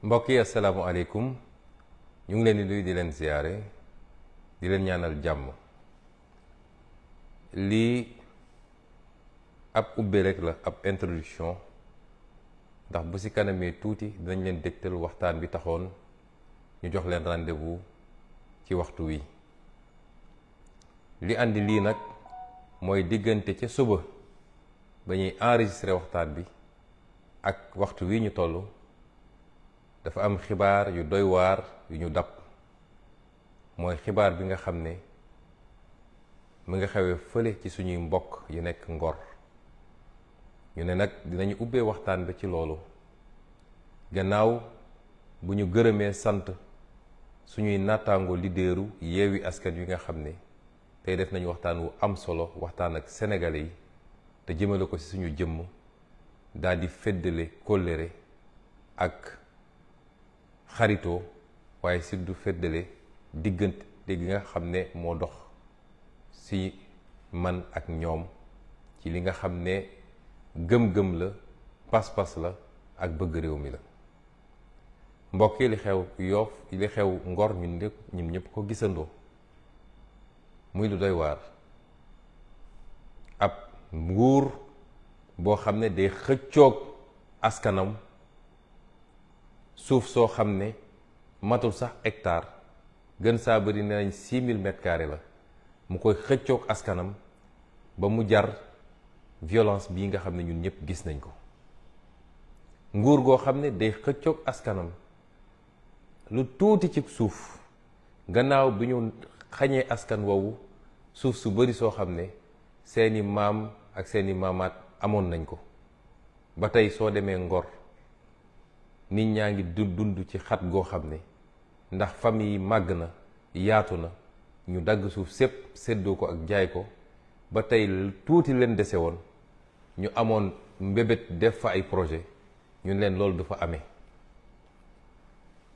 mbokk yi asalaamaaleykum ñu ngi leen di nuyu di leen ziyaare di leen ñaanal jàmm. lii ab ubbe rek la, ab introduction, ndax bu ci kanamee tuuti dinañ leen dégtal waxtaan bi taxoon ñu jox leen rendez-vous ci waxtu wi. li andi lii nag mooy diggante ca suba ba ñuy enregistré waxtaan bi ak waxtu wi ñu toll dafa am xibaar yu doy waar yu ñu dab. mooy xibaar bi nga xam ne mu nga xewee fële ci suñuy mbokk yu nekk Ngor. ñu ne nag dinañu ubbee waxtaan bi ci loolu gannaaw bu ñu gërëmee sant suñuy nattaango leaderu Yewwi Askan Wi nga xam ne tey def nañu waxtaan wu am solo, waxtaan ak sénégalais yi te jëmale ko ci suñu jëmm daal di feddale kóllëre ak xaritoo, waaye si du feddale diggante gi nga xam ne moo dox ci man ak ñoom ci li nga xam ne gëm-gëm la, pas-pas la ak bëgg réew mi la. mbokk yi li xew Yoff, li xew Ngor ñun ñëpp ko gisandoo muy lu doy waar. ab nguur boo xam ne day xëccoog askanam suuf soo xam ne matul sax hectare, gën saa bëri ne nañ 6000 mètres carrés la, mu koy xëccoog askanam ba mu jar violence bii nga xam ne ñun ñëpp gis nañ ko. nguur goo xam ne day xëccoog askanam lu tuuti ci suuf, gannaaw bi ñu xañee askan woowu suuf su bari soo xam ne seeni maam ak seeni maamaat amoon nañ ko. ba tey soo demee Ngor nit ñaa ngi dund ci xat goo xam ne ndax famille yi màgg na, yaatu na, ñu dagg suuf sépp séddoo ko ak jaay ko. ba tey tuuti leen dese woon ñu amoon mbébét def fa ay projet, ñun leen loolu du fa amee.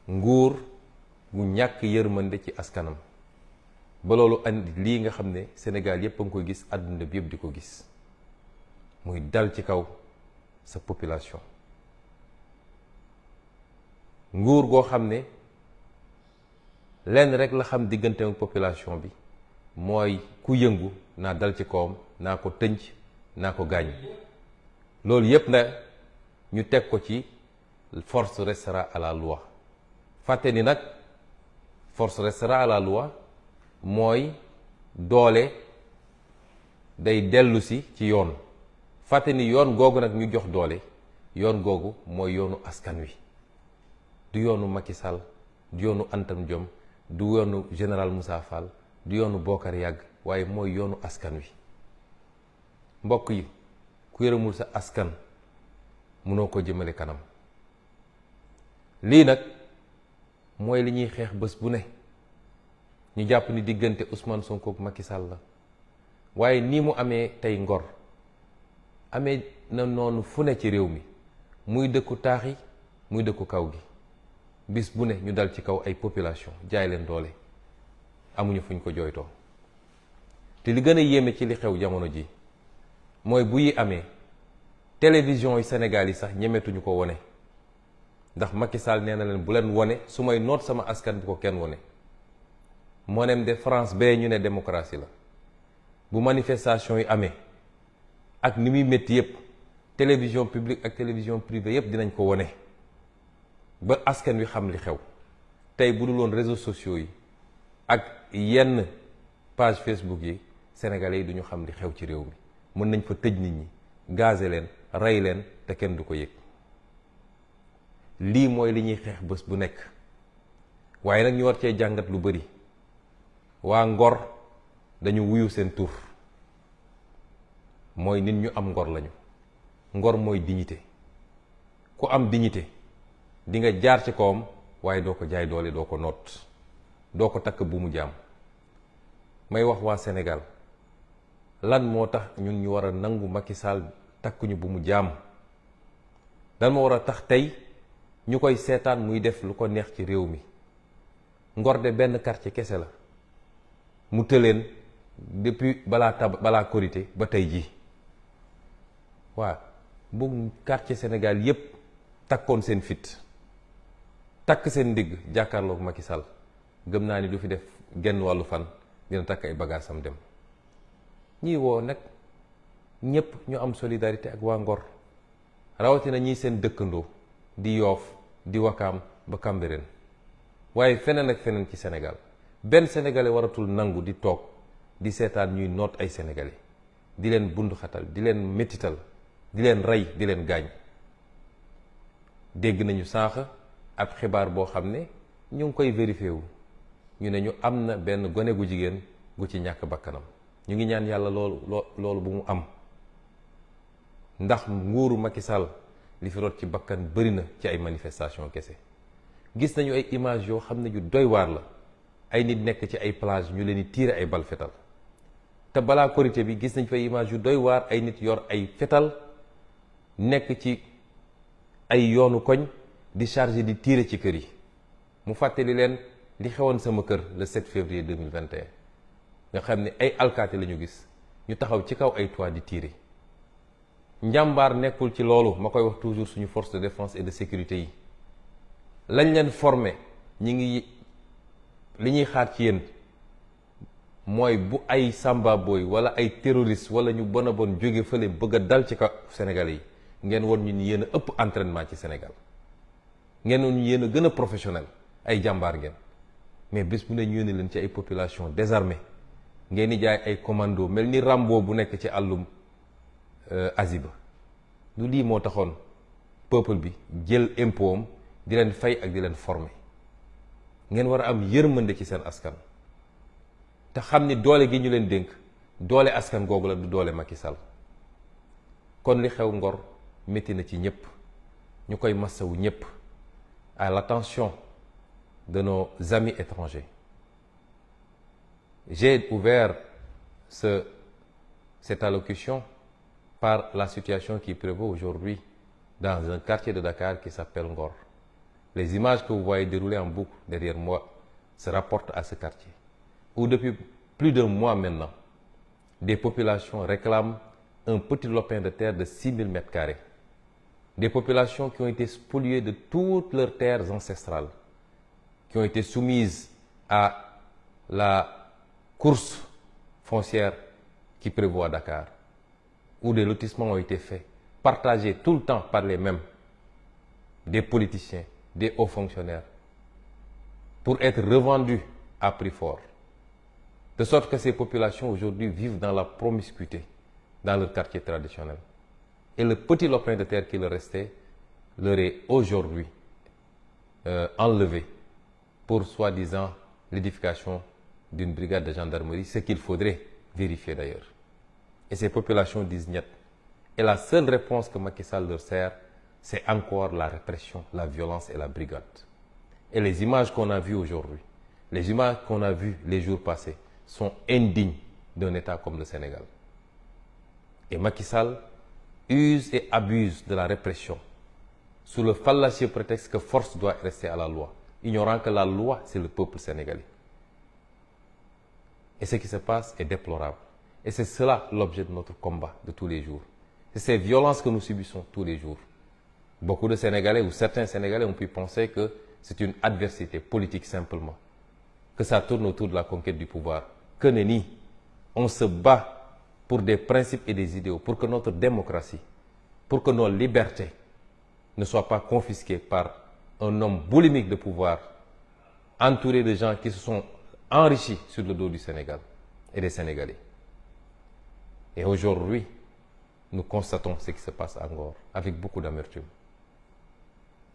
nguur gu ñàkk yërmande ci askanam ba loolu andi lii nga xam ne Sénégal yépp a ngi koy gis, àdduna bi yépp di ko gis, muy dal ci kaw sa population. nguur goo xam ne lenn rek la xam diggante ak population bi mooy ku yëngu naa dal ci kawam, naa ko tënc, naa ko gaañ. loolu yépp na ñu teg ko ci force restera à la loi. fàtte ni nag force restera à la loi mooy doole day dellu si ci yoon. fàtte ni yoon googu nag ñu jox doole, yoon googu mooy yoonu askan wi, du yoonu Macky Sall, du yoonu Antam Diom, du yoonu général Moussa Fall, du yoonu Bokar Yàgg, waaye mooy yoonu askan wi. mbokk yi, ku yërëmul sa askan mënoo ko jëmale kanam. lii nag mooy li ñuy xeex bés bu ne. ñu jàpp ni diggante Ousmane Sonko ak Macky Sall la, waaye nii mu amee tey Ngor amee na noonu fu ne ci réew mi, muy dëkku taax yi muy dëkku kaw gi. bis bu ne ñu dal ci kaw ay population, jaay leen doole, amuñu fuñ ko jooytoo. te li gën a yéeme ci li xew jamono ji mooy bu yi amee télévision yi Sénégal yi sax ñemetuñu ko wone, ndax Macky Sall nee na leen bu leen wone, su may noot sama askan bu ko kenn wone. moo nem de France bee ñu ne démocratie la. bu manifestation yi amee ak ni muy métti yépp, télévision publique ak télévision privée yépp dinañ ko wone ba askan wi xam li xew. tey bu dul woon réseaux sociaux yi ak yenn page Facebook yi, sénégalais yi duñu xam li xew ci réew mi. mën nañ fa tëj nit ñi, gaze leen, rey leen te kenn du ko yëg. lii mooy li ñuy xeex bés bu nekk. waaye nag ñu war cee jàngat lu bari. waa Ngor dañu wuyu seen tur, mooy nit ñu am ngor lañu. ngor mooy dignité. ku am dignité di nga jaar ci kawam, waaye doo ko jaay doole, doo ko noot, doo ko takk bu mu jaam. may wax waa Sénégal, lan moo tax ñun ñu war a nangu Macky Sall takkuñu bu mu jaam? lan moo war a tax tey ñu koy seetaan muy def lu ko neex ci réew mi? Ngor de benn quartier kese la, mu tëleen depuis balaa Korité ba tey jii. waa bu quartier Sénégal yépp takkoon seen fit, takk seen ndigg jàkkaarloog Macky Sall gëm naa ni du fi def genn wàllu fan dina takk ay bagages am dem. ñii woo nag ñëpp ñu am solidarité ak waa Ngor rawatina ñii seen dëkkandoo di Yoof di Wakaam ba Cambérène waaye feneen ak feneen ci Sénégal benn sénégalais waratul nangu di toog di seetaan ñuy noot ay sénégalais di leen bunduxatal di leen métital di leen rey di leen gaañ. dégg nañu sànq ab xibaar boo xam ne ñu ngi koy vérifié wu ñu ne ñu am na benn gone gu jigéen gu ci ñàkk bakkanam. ñu ngi ñaan yàlla loolu bu mu am ndax nguuru Macky Sall li fi rot ci bakkan bëri na ci ay manifestation kese. gis nañu ay image yoo xam ne yu doy waar la ay nit nekk ci ay plage ñu leen di tiire ay bal fetal te balaa korité bi gis nañ fa image yu doy waar ay nit yor ay fetal nekk ci ay yoonu koñ di chargé di tiire ci kër yi. mu fàttali leen li xewoon sama kër le 7 février 2021 nga xam ne ay alkaati la ñu gis ñu taxaw ci kaw ay toit di tiire. njàmbaar nekkul ci loolu, ma koy wax toujours suñu force de défense et de sécurité yi lañ leen formé ñi ngi li ñuy xaar ci yéen mooy bu ay samba boy wala ay terroriste wala ñu bon a bon jóge fële bëgg a dal ci kaw Sénégalais yi ngeen won ñu ni yéen a ëpp entraînement ci Sénégal, ngeen won ñu yéen a gën a professionnel, ay jàmbaar ngeen. mais bés bu ne ñu yónni leen ci ay population désarmée ngeen di jaay ay commando mel ni Rambo bu nekk ci àllum Aziba. du lii moo taxoon peuple bi jël impôt am di leen fay ak di leen former. ngeen war a am yërmande ci seen askan te xam ni doole gi ñu leen dénk doole askan googu la, du doole Macky Sall. kon li xew Ngor métti na ci ñëpp, ñu koy massawu ñëpp, à l'attention de nos amis étrangers. J'ai ouvert cette allocution par la situation qui prévaut aujourd'hui dans un quartier de Dakar qui s'appelle Ngor. Les images que vous voyez dérouler en boucle derrière moi se rapportent à ce quartier, où depuis plus d'un mois maintenant, des populations réclament un petit lopin de terre de 6000 m². Des populations qui ont été spoliées de toutes leurs terres ancestrales, qui ont été soumises à la course foncière qui prévaut à Dakar, où des lotissements ont été faits, partagés tout le temps par les mêmes, des politiciens, des hauts fonctionnaires, pour être revendus à prix fort. De sorte que ces populations aujourd'hui vivent dans la promiscuité dans leur quartier traditionnel. Et le petit lopin de terre qui leur restait leur est aujourd'hui enlevé pour soi-disant l'édification d'une brigade de gendarmerie, ce qu'il faudrait vérifier d'ailleurs. Et ces populations disent niet. Et la seule réponse que Macky Sall leur sert, c'est encore la répression, la violence et la brigade. Et les images qu'on a vues aujourd'hui, les images qu'on a vues les jours passés, sont indignes d'un État comme le Sénégal. Et Macky Sall use et abuse de la répression sous le fallacieux prétexte que force doit rester à la loi, ignorant que la loi, c'est le peuple sénégalais. Et ce qui se passe est déplorable. Et c'est cela l'objet de notre combat de tous les jours. C'est ces violences que nous subissons tous les jours. Beaucoup de Sénégalais ou certains Sénégalais ont pu penser que c'est une adversité politique simplement, que ça tourne autour de la conquête du pouvoir. Que nenni, on se bat pour des principes et des idéaux, pour que notre démocratie, pour que nos libertés ne soient pas confisquées par un homme boulimique de pouvoir, entouré de gens qui se sont enrichis sur le dos du Sénégal et des Sénégalais. Et aujourd'hui, nous constatons ce qui se passe à Ngor avec beaucoup d'amertume.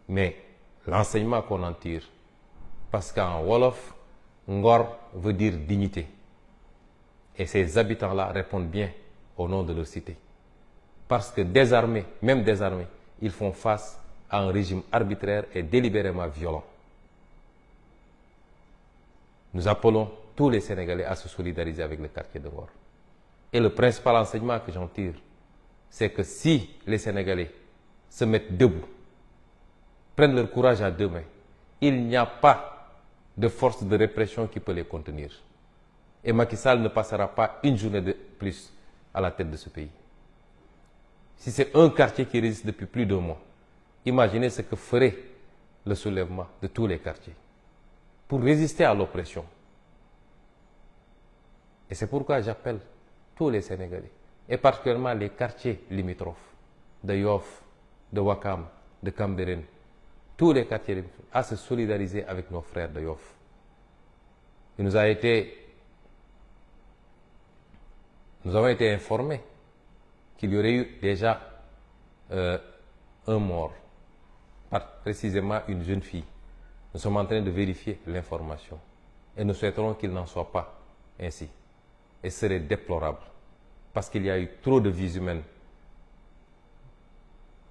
Mais l'enseignement qu'on en tire, parce qu'en Wolof, Ngor veut dire dignité. Et ces habitants-là répondent bien au nom de leur cité. Parce que désarmés, même désarmés, ils font face à un régime arbitraire et délibérément violent. Nous appelons tous les Sénégalais à se solidariser avec le quartier de Ngor. Et le principal enseignement que j'en tire, c'est que si les Sénégalais se mettent debout, prennent leur courage à deux mains, il n'y a pas de force de répression qui peut les contenir. Et Macky Sall ne passera pas une journée de plus à la tête de ce pays. Si c'est un quartier qui résiste depuis plus d'un mois, imaginez ce que ferait le soulèvement de tous les quartiers pour résister à l'oppression. Et c'est pourquoi j'appelle tous les Sénégalais, et particulièrement les quartiers limitrophes de Yoff, de Ouakam, de Cambérène, tous les quartiers limitrophes, à se solidariser avec nos frères de Yoff. Nous avons été informés qu'il y aurait eu déjà un mort, précisément une jeune fille. Nous sommes en train de vérifier l'information et nous souhaiterons qu'il n'en soit pas ainsi. Et ce serait déplorable parce qu'il y a eu trop de vies humaines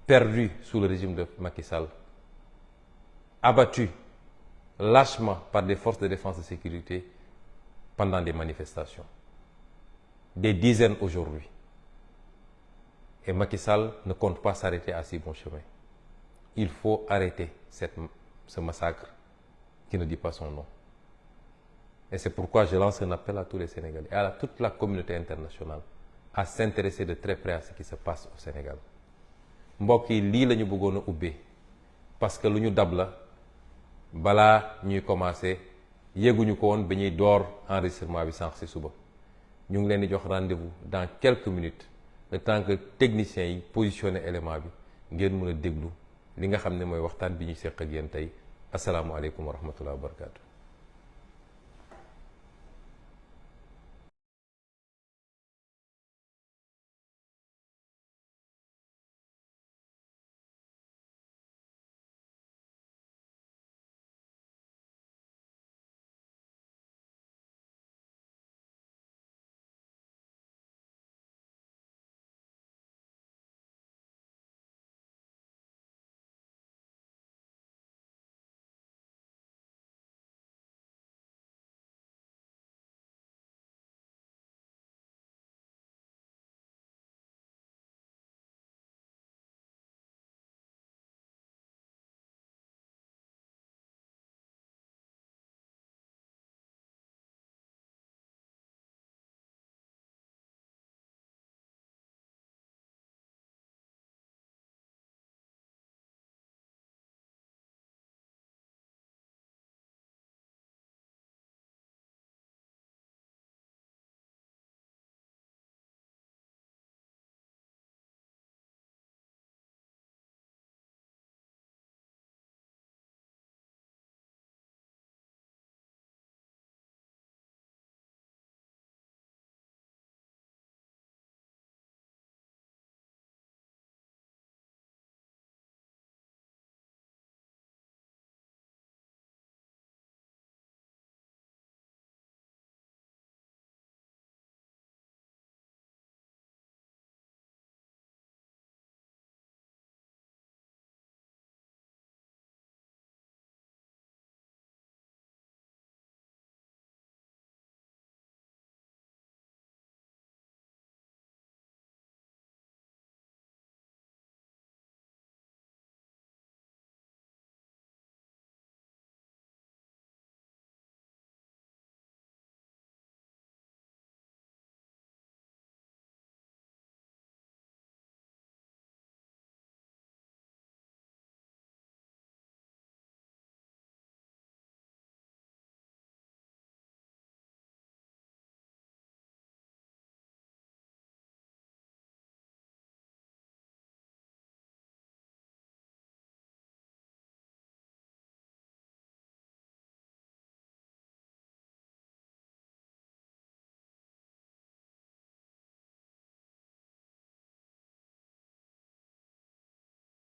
perdues sous le régime de Macky Sall, abattues lâchement par des forces de défense et de sécurité pendant des manifestations. Des dizaines aujourd'hui. Et Macky Sall ne compte pas s'arrêter à si bon chemin. Il faut arrêter ce massacre qui ne dit pas son nom. Et c'est pourquoi je lance un appel à tous les Sénégalais et à toute la communauté internationale à s'intéresser de très près à ce qui se passe au Sénégal. mbokk yi lii la ñu bëggoon a ubbee parce que lu ñu dab la balaa ñuy commencé yéguñu ko woon ba ñuy door enregistrement bi sànq ci suba. ñu ngi leen di jox rendez-vous dans quelques minutes le temps que techniciens yi positionné élément bi ngeen mën a déglu li nga xam ne mooy waxtaan bi ñu seq ak yéen tey asalaamualeykum wa rahmatulah wa barakaatu.